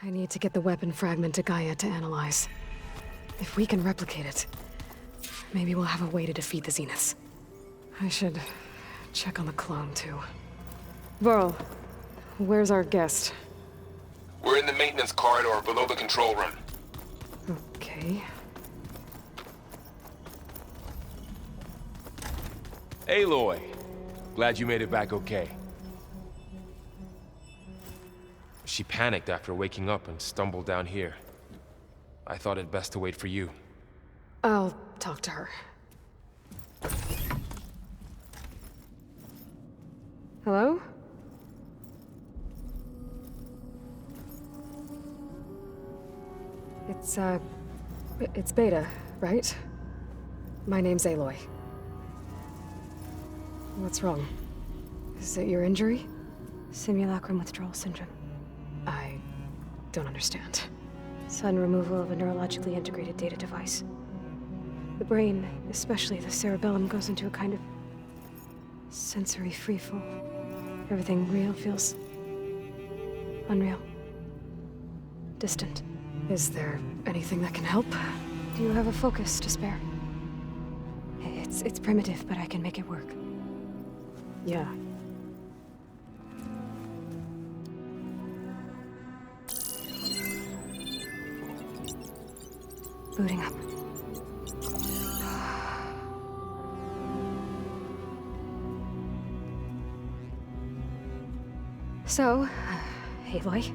I need to get the weapon fragment to Gaia to analyze. If we can replicate it, maybe we'll have a way to defeat the Zeniths. I should check on the clone, too. Varl, where's our guest? We're in the maintenance corridor below the control room. Okay. Aloy, glad you made it back okay. She panicked after waking up and stumbled down here. I thought it best to wait for you. I'll talk to her. Hello? It's Beta, right? My name's Aloy. What's wrong? Is it your injury? Simulacrum withdrawal syndrome. I don't understand. Sudden removal of a neurologically integrated data device. The brain, especially the cerebellum, goes into a kind of sensory freefall. Everything real feels unreal. Distant. Is there anything that can help? Do you have a focus to spare? It's primitive, but I can make it work. Yeah. Booting up. So, Aloy,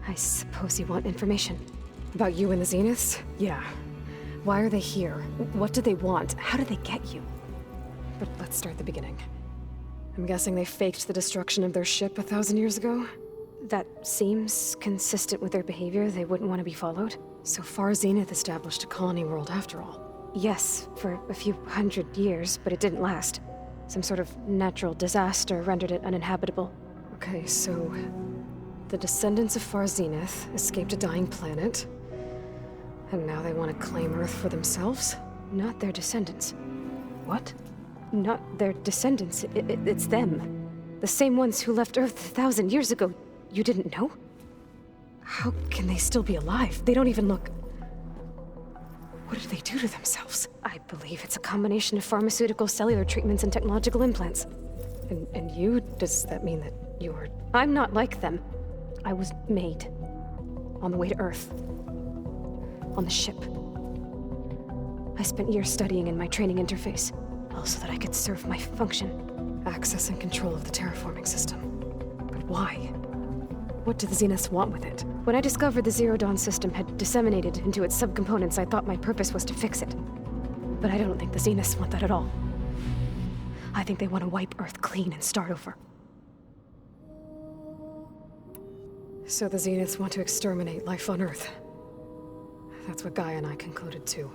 I suppose you want information. About you and the Zeniths? Yeah. Why are they here? What do they want? How did they get you? But let's start at the beginning. I'm guessing they faked the destruction of their ship 1,000 years ago? That seems consistent with their behavior. They wouldn't want to be followed. So far, Zenith established a colony world after all. Yes, for a few hundred years, but it didn't last. Some sort of natural disaster rendered it uninhabitable. Okay, so the descendants of Far Zenith escaped a dying planet, and now they want to claim Earth for themselves? Not their descendants. What? Not their descendants. It's them. The same ones who left Earth 1,000 years ago. You didn't know? How can they still be alive? They don't even look... What did they do to themselves? I believe it's a combination of pharmaceutical, cellular treatments, and technological implants. And you? Does that mean that you're... I'm not like them. I was made. On the way to Earth. On the ship. I spent years studying in my training interface, all so that I could serve my function. Access and control of the terraforming system. But why? What do the Zeniths want with it? When I discovered the Zero Dawn system had disseminated into its subcomponents, I thought my purpose was to fix it. But I don't think the Zeniths want that at all. I think they want to wipe Earth clean and start over. So the Zeniths want to exterminate life on Earth. That's what Gaia and I concluded too.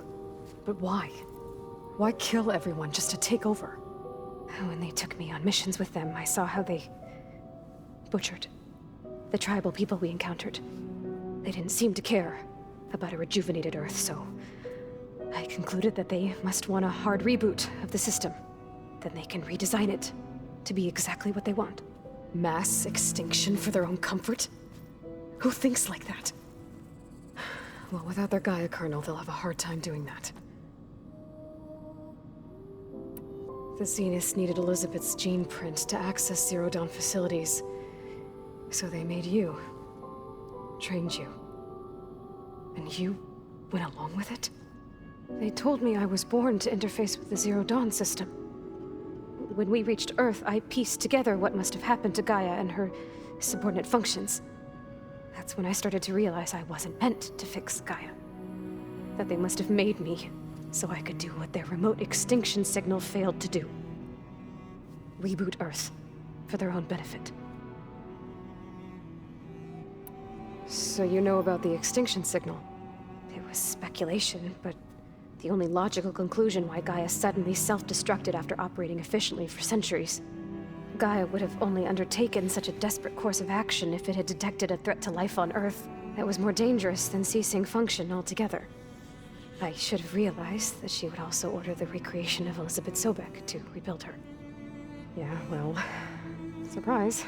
But why? Why kill everyone just to take over? When they took me on missions with them, I saw how they butchered the tribal people we encountered. They didn't seem to care about a rejuvenated Earth, so I concluded that they must want a hard reboot of the system. Then they can redesign it to be exactly what they want. Mass extinction for their own comfort? Who thinks like that? Well, without their Gaia kernel, they'll have a hard time doing that. The Zeniths needed Elizabeth's gene print to access Zero Dawn facilities. So they made you. Trained you. And you went along with it? They told me I was born to interface with the Zero Dawn system. When we reached Earth, I pieced together what must have happened to Gaia and her subordinate functions. That's when I started to realize I wasn't meant to fix Gaia. That they must have made me so I could do what their remote extinction signal failed to do. Reboot Earth for their own benefit. So you know about the extinction signal? It was speculation, but the only logical conclusion why Gaia suddenly self-destructed after operating efficiently for centuries. Gaia would have only undertaken such a desperate course of action if it had detected a threat to life on Earth that was more dangerous than ceasing function altogether. I should have realized that she would also order the recreation of Elizabeth Sobek to rebuild her. Yeah, well, surprise.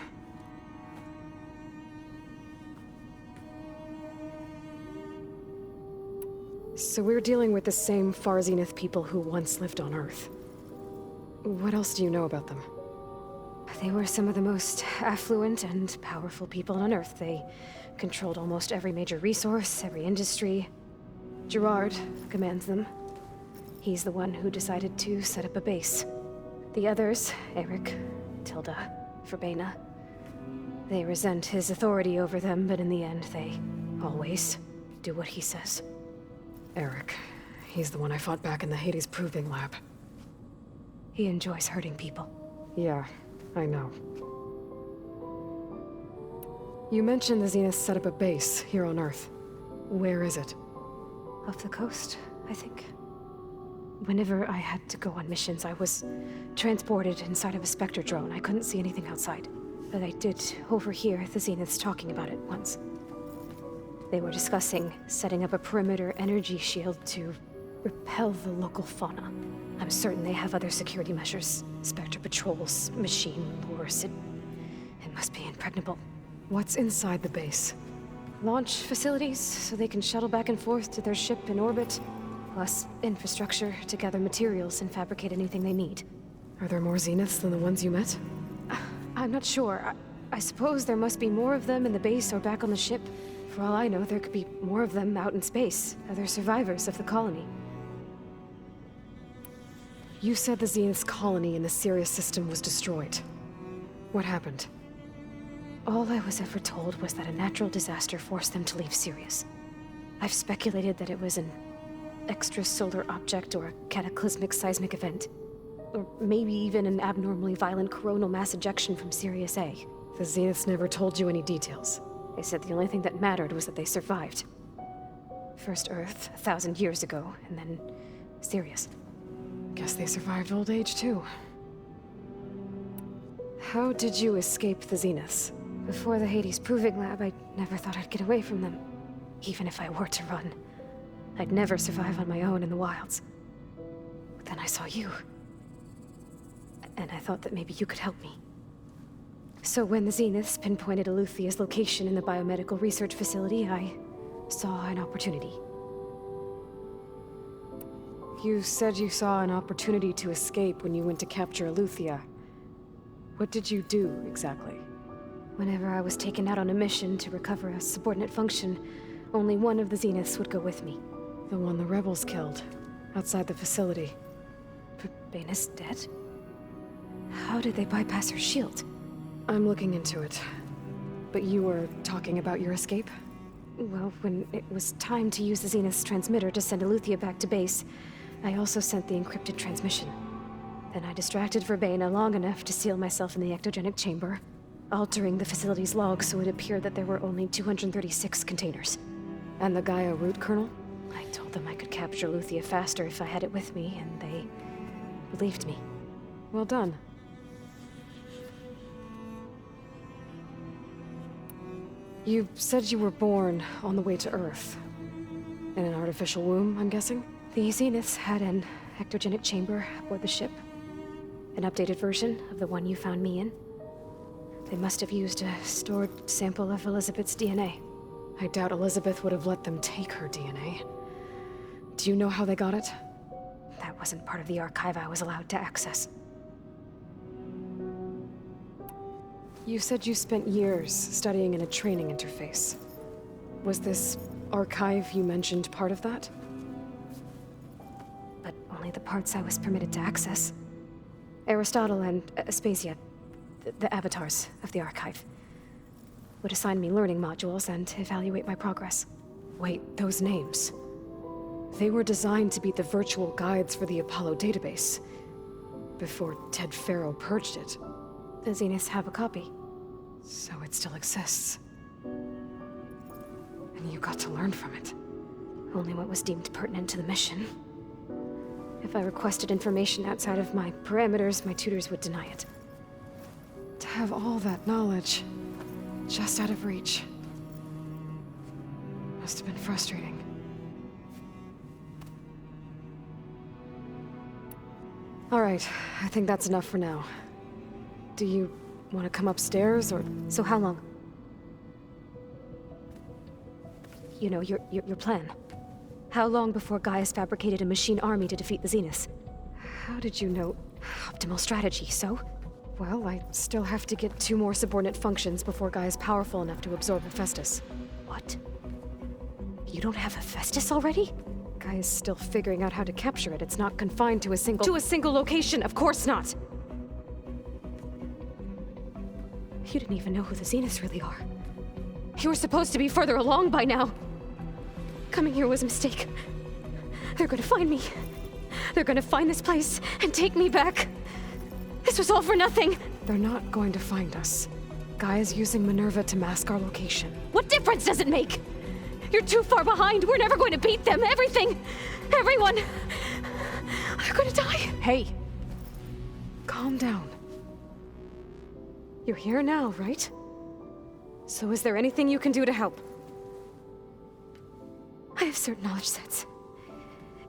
So we're dealing with the same Far Zenith people who once lived on Earth. What else do you know about them? They were some of the most affluent and powerful people on Earth. They controlled almost every major resource, every industry. Gerard commands them. He's the one who decided to set up a base. The others, Eric, Tilda, Verbena, they resent his authority over them, but in the end, they always do what he says. Eric. He's the one I fought back in the Hades Proving Lab. He enjoys hurting people. Yeah, I know. You mentioned the Zenith set up a base here on Earth. Where is it? Off the coast, I think. Whenever I had to go on missions, I was transported inside of a Spectre drone. I couldn't see anything outside. But I did overhear the Zeniths talking about it once. They were discussing setting up a perimeter energy shield to repel the local fauna. I'm certain they have other security measures. Spectre patrols, machine lures. It must be impregnable. What's inside the base? Launch facilities, so they can shuttle back and forth to their ship in orbit. Plus infrastructure to gather materials and fabricate anything they need. Are there more Zeniths than the ones you met? I'm not sure. I suppose there must be more of them in the base or back on the ship. For all I know, there could be more of them out in space. Other survivors of the colony. You said the Zenith's colony in the Sirius system was destroyed. What happened? All I was ever told was that a natural disaster forced them to leave Sirius. I've speculated that it was an extrasolar object or a cataclysmic seismic event. Or maybe even an abnormally violent coronal mass ejection from Sirius A. The Zeniths never told you any details. They said the only thing that mattered was that they survived. First Earth, 1,000 years ago, and then Sirius. Guess they survived old age, too. How did you escape the Zeniths? Before the Hades Proving Lab, I never thought I'd get away from them. Even if I were to run. I'd never survive on my own in the wilds. But then I saw you. And I thought that maybe you could help me. So when the Zeniths pinpointed Eluthia's location in the biomedical research facility, I saw an opportunity. You said you saw an opportunity to escape when you went to capture Eluthia. What did you do, exactly? Whenever I was taken out on a mission to recover a subordinate function, only one of the Zeniths would go with me. The one the rebels killed, outside the facility. Baina's dead? How did they bypass her shield? I'm looking into it. But you were talking about your escape? Well, when it was time to use the Zenith's transmitter to send Eluthia back to base, I also sent the encrypted transmission. Then I distracted Verbena long enough to seal myself in the ectogenic chamber, altering the facility's log so it appeared that there were only 236 containers. And the Gaia root kernel? I told them I could capture Eluthia faster if I had it with me, and they believed me. Well done. You said you were born on the way to Earth. In an artificial womb, I'm guessing? The Zeniths had an ectogenic chamber aboard the ship. An updated version of the one you found me in. They must have used a stored sample of Elizabeth's DNA. I doubt Elizabeth would have let them take her DNA. Do you know how they got it? That wasn't part of the archive I was allowed to access. You said you spent years studying in a training interface. Was this archive you mentioned part of that? But only the parts I was permitted to access. Aristotle and Aspasia, the avatars of the archive, would assign me learning modules and evaluate my progress. Wait, those names. They were designed to be the virtual guides for the Apollo database, before Ted Faro purged it. The Zeniths have a copy. So it still exists. And you got to learn from it. Only what was deemed pertinent to the mission. If I requested information outside of my parameters, my tutors would deny it. To have all that knowledge, just out of reach. Must have been frustrating. All right, I think that's enough for now. Do you want to come upstairs, or... So how long? You know, your plan. How long before Gaius fabricated a machine army to defeat the Zeniths? How did you know? Optimal strategy, so? Well, I still have to get 2 more subordinate functions before Gaia's powerful enough to absorb Hephaestus. What? You don't have Hephaestus already? Gaia's still figuring out how to capture it. It's not confined to a single... To a single location! Of course not! You didn't even know who the Zeniths really are. You were supposed to be further along by now. Coming here was a mistake. They're gonna find me. They're gonna find this place and take me back. This was all for nothing. They're not going to find us. Gaia's using Minerva to mask our location. What difference does it make? You're too far behind. We're never going to beat them. Everything, everyone, they're gonna die. Hey, calm down. You're here now, right? So is there anything you can do to help? I have certain knowledge sets.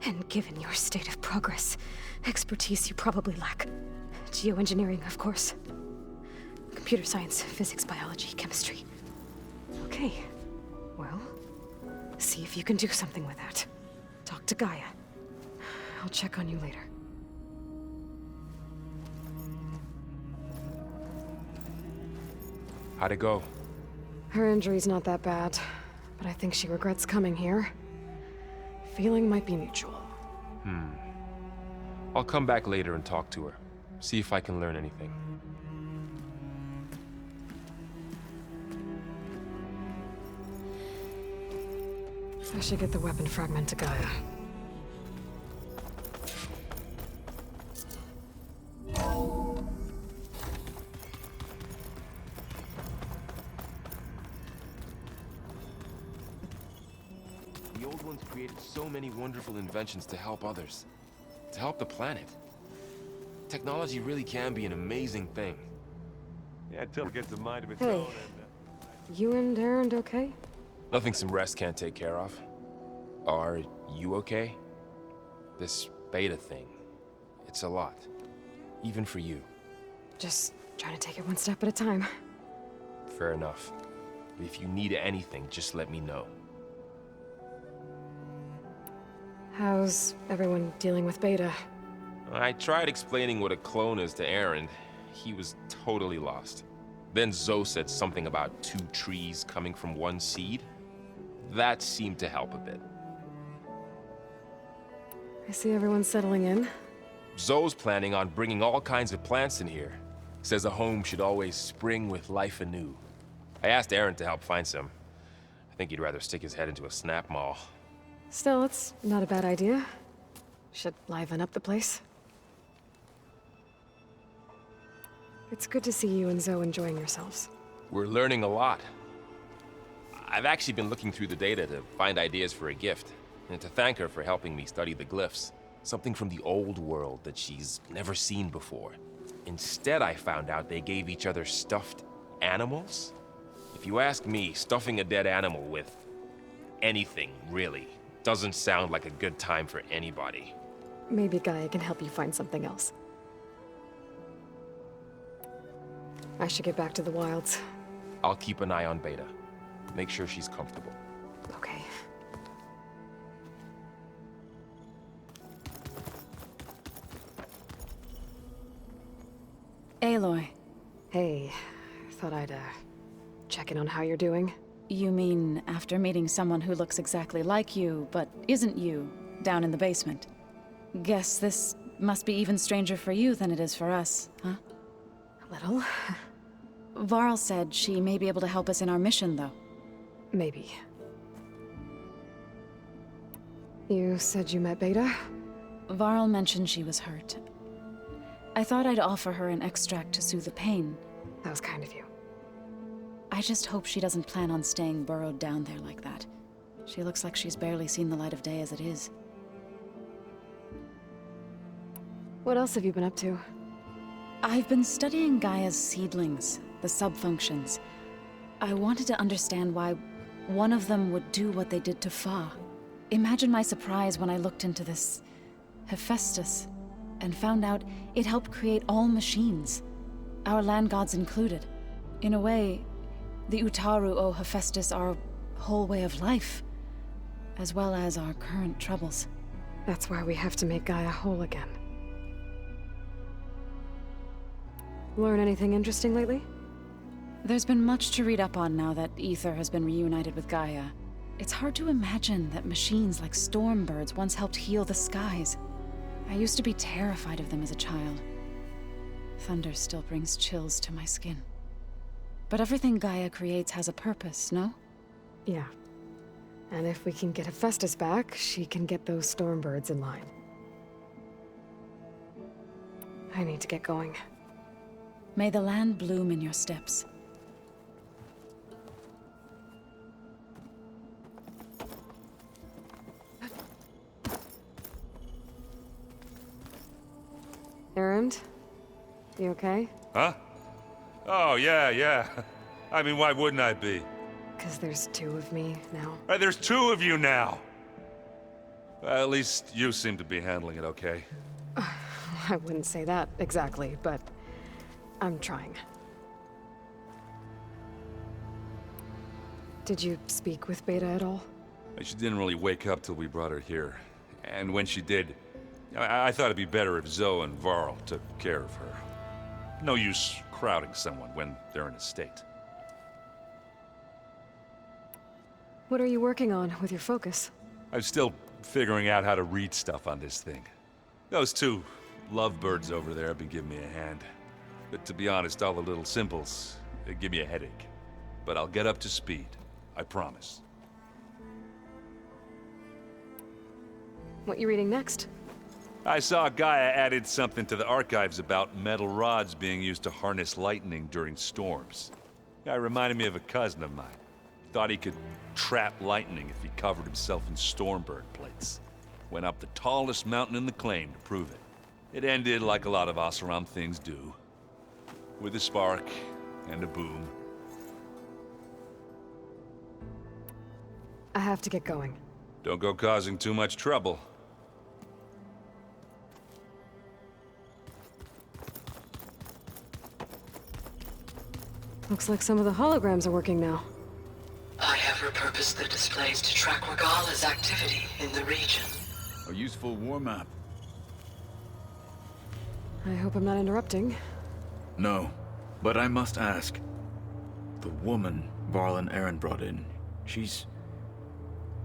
And given your state of progress, expertise you probably lack. Geoengineering, of course. Computer science, physics, biology, chemistry. Okay. Well, see if you can do something with that. Talk to Gaia. I'll check on you later. How'd it go? Her injury's not that bad, but I think she regrets coming here. Feeling might be mutual. I'll come back later and talk to her. See if I can learn anything. I should get the weapon fragment to Gaia. The old ones created so many wonderful inventions to help others. To help the planet. Technology really can be an amazing thing. Yeah, until it gets a mind of its Hey. own You and Aaron okay? Nothing some rest can't take care of. Are you okay? This beta thing, it's a lot. Even for you. Just trying to take it one step at a time. Fair enough. If you need anything, just let me know. How's everyone dealing with Beta? I tried explaining what a clone is to Aaron. He was totally lost. Then Zoe said something about 2 trees coming from 1 seed. That seemed to help a bit. I see everyone's settling in. Zoe's planning on bringing all kinds of plants in here. Says a home should always spring with life anew. I asked Aaron to help find some. I think he'd rather stick his head into a snap mall. Still, it's not a bad idea. Should liven up the place. It's good to see you and Zoe enjoying yourselves. We're learning a lot. I've actually been looking through the data to find ideas for a gift, and to thank her for helping me study the glyphs. Something from the old world that she's never seen before. Instead, I found out they gave each other stuffed animals. If you ask me, stuffing a dead animal with anything, really, doesn't sound like a good time for anybody. Maybe Gaia can help you find something else. I should get back to the wilds. I'll keep an eye on Beta. Make sure she's comfortable. Okay. Aloy, Hey, thought I'd, check in on how you're doing. you mean after meeting someone who looks exactly like you, but isn't you, down in the basement? Guess this must be even stranger for you than it is for us, huh? A little. Varl said she may be able to help us in our mission, though. Maybe. You said you met Beta? Varl mentioned she was hurt. I thought I'd offer her an extract to soothe the pain. That was kind of you. I just hope she doesn't plan on staying burrowed down there like that. She looks like she's barely seen the light of day as it is. What else have you been up to? I've been studying Gaia's seedlings, the subfunctions. I wanted to understand why one of them would do what they did to Fa. Imagine my surprise when I looked into this Hephaestus and found out it helped create all machines, our land gods included. In a way, the Utaru owe Hephaestus our whole way of life. as well as our current troubles. That's why we have to make Gaia whole again. Learn anything interesting lately? There's been much to read up on now that Ether has been reunited with Gaia. It's hard to imagine that machines like Stormbirds once helped heal the skies. I used to be terrified of them as a child. Thunder still brings chills to my skin. But everything Gaia creates has a purpose, no? Yeah. And if we can get Hephaestus back, she can get those Stormbirds in line. I need to get going. May the land bloom in your steps. Errand? You okay? Huh? Oh, yeah. I mean, why wouldn't I be? 'Cause there's two of me now. There's two of you now! Well, at least you seem to be handling it okay. I wouldn't say that exactly, but I'm trying. Did you speak with Beta at all? She didn't really wake up till we brought her here. And when she did, I thought it'd be better if Zoe and Varl took care of her. No use crowding someone when they're in a state. What are you working on with your focus? I'm still figuring out how to read stuff on this thing. Those two lovebirds over there have been giving me a hand. But to be honest, all the little symbols, they give me a headache. But I'll get up to speed. I promise. What you reading next? I saw Gaia added something to the archives about metal rods being used to harness lightning during storms. Guy reminded me of a cousin of mine. Thought he could trap lightning if he covered himself in Stormbird plates. Went up the tallest mountain in the claim to prove it. It ended like a lot of Oseram things do. With a spark and a boom. I have to get going. Don't go causing too much trouble. Looks like some of the holograms are working now. I have repurposed the displays to track Regala's activity in the region. A useful war map. I hope I'm not interrupting. No, but I must ask. The woman Varl and Aaron brought in, she's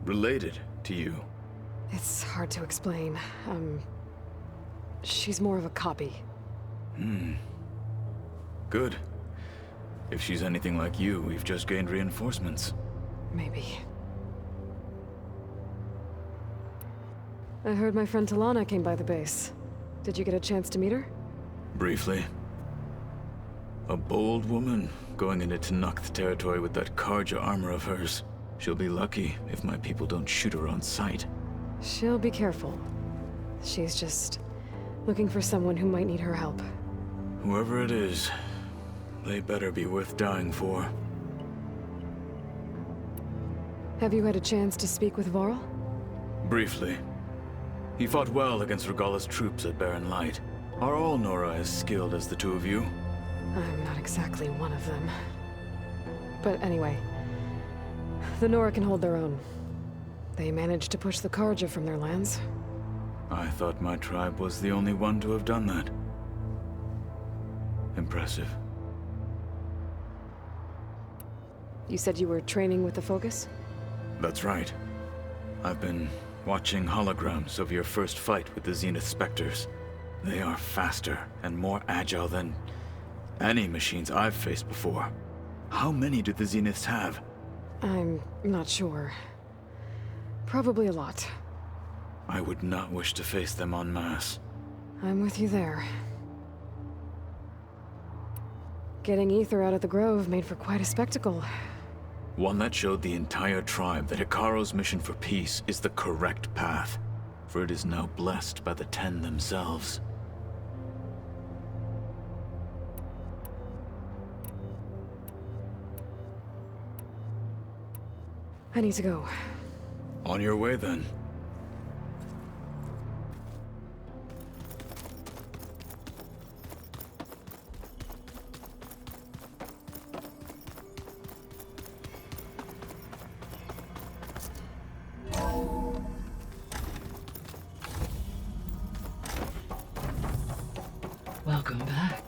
related to you. It's hard to explain. She's more of a copy. Good. If she's anything like you, we've just gained reinforcements. Maybe. I heard my friend Talana came by the base. Did you get a chance to meet her? Briefly. A bold woman going into Tenakth territory with that Karja armor of hers. She'll be lucky if my people don't shoot her on sight. She'll be careful. She's just looking for someone who might need her help. Whoever it is, they better be worth dying for. Have you had a chance to speak with Varl? Briefly. He fought well against Regala's troops at Barren Light. Are all Nora as skilled as the two of you? I'm not exactly one of them. But anyway, the Nora can hold their own. They managed to push the Karja from their lands. I thought my tribe was the only one to have done that. Impressive. You said you were training with the Focus? That's right. I've been watching holograms of your first fight with the Zenith Spectres. They are faster and more agile than any machines I've faced before. How many do the Zeniths have? I'm not sure. Probably a lot. I would not wish to face them en masse. I'm with you there. Getting Ether out of the Grove made for quite a spectacle. One that showed the entire tribe that Hikaro's mission for peace is the correct path, for it is now blessed by the Ten themselves. I need to go. On your way, then. Welcome back.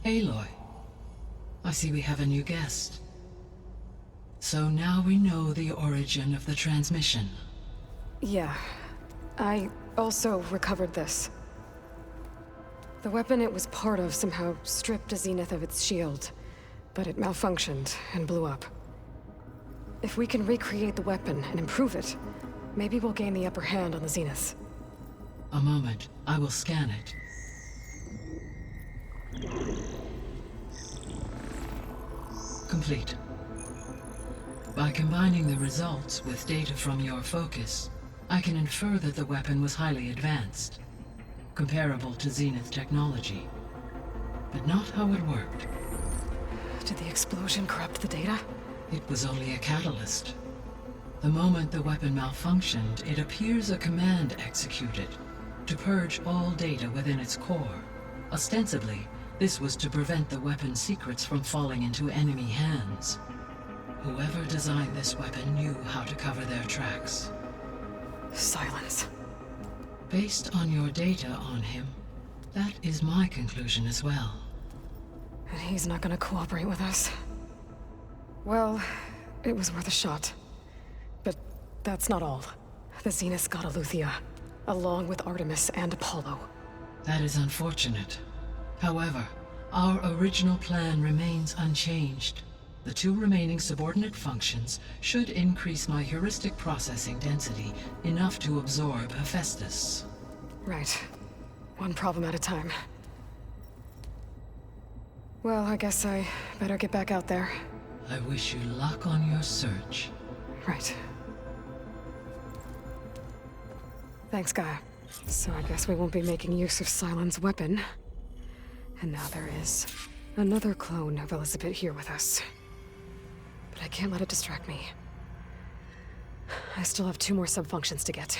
Aloy, I see we have a new guest. So now we know the origin of the transmission. Yeah. I also recovered this. The weapon it was part of somehow stripped Zenith of its shield, but it malfunctioned and blew up. If we can recreate the weapon and improve it, maybe we'll gain the upper hand on the Zeniths. A moment, I will scan it. Complete. By combining the results with data from your focus, I can infer that the weapon was highly advanced, comparable to Zenith technology, but not how it worked. Did the explosion corrupt the data? It was only a catalyst. The moment the weapon malfunctioned, it appears a command executed to purge all data within its core. Ostensibly, this was to prevent the weapon's secrets from falling into enemy hands. Whoever designed this weapon knew how to cover their tracks. Silence. Based on your data on him, that is my conclusion as well. And he's not gonna cooperate with us. Well, it was worth a shot. But that's not all. The Zeniths got Aletheia, along with Artemis and Apollo. That is unfortunate. However, our original plan remains unchanged. The 2 remaining subordinate functions should increase my heuristic processing density enough to absorb Hephaestus. Right. One problem at a time. Well, I guess I better get back out there. I wish you luck on your search. Right. Thanks, Gaia. So I guess we won't be making use of Cylon's weapon. And now there is another clone of Elizabeth here with us. But I can't let it distract me. I still have 2 more subfunctions to get.